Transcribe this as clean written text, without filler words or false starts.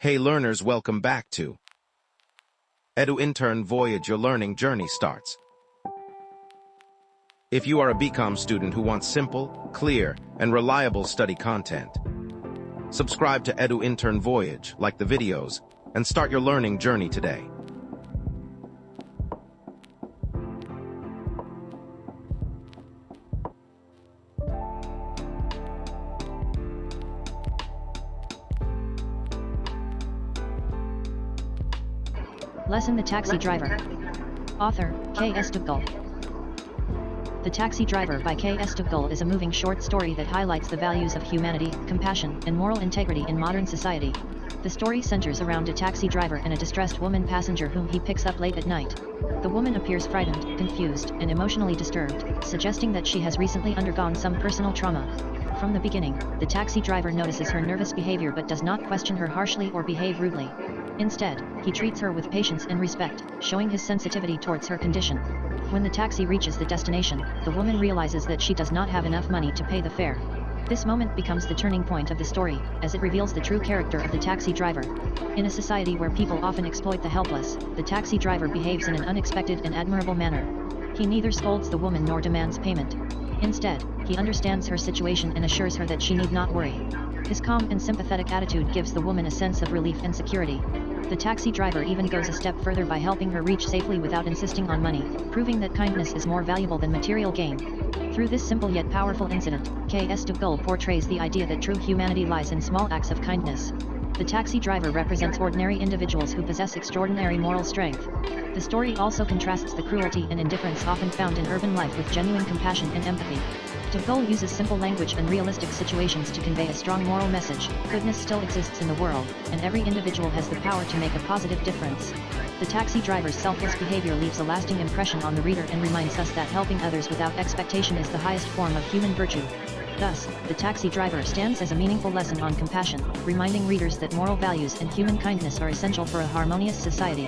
Hey learners, welcome back to Edu Intern Voyage. Your learning journey starts. If you are a BCom student who wants simple, clear, and reliable study content, subscribe to Edu Intern Voyage, like the videos, and start your learning journey today. Lesson: The Taxi Driver. Author, K.S. Duggal. The Taxi Driver by K.S. Duggal is a moving short story that highlights the values of humanity, compassion, and moral integrity in modern society. The story centers around a taxi driver and a distressed woman passenger whom he picks up late at night. The woman appears frightened, confused, and emotionally disturbed, suggesting that she has recently undergone some personal trauma. From the beginning, the taxi driver notices her nervous behavior but does not question her harshly or behave rudely. Instead, he treats her with patience and respect, showing his sensitivity towards her condition. When the taxi reaches the destination, the woman realizes that she does not have enough money to pay the fare. This moment becomes the turning point of the story, as it reveals the true character of the taxi driver. In a society where people often exploit the helpless, the taxi driver behaves in an unexpected and admirable manner. He neither scolds the woman nor demands payment. Instead, he understands her situation and assures her that she need not worry. His calm and sympathetic attitude gives the woman a sense of relief and security. The taxi driver even goes a step further by helping her reach safely without insisting on money, proving that kindness is more valuable than material gain. Through this simple yet powerful incident, K.S. Duggal portrays the idea that true humanity lies in small acts of kindness. The taxi driver represents ordinary individuals who possess extraordinary moral strength. The story also contrasts the cruelty and indifference often found in urban life with genuine compassion and empathy. Duggal uses simple language and realistic situations to convey a strong moral message. Goodness still exists in the world, and every individual has the power to make a positive difference. The taxi driver's selfless behavior leaves a lasting impression on the reader and reminds us that helping others without expectation is the highest form of human virtue. Thus, The Taxi Driver stands as a meaningful lesson on compassion, reminding readers that moral values and human kindness are essential for a harmonious society.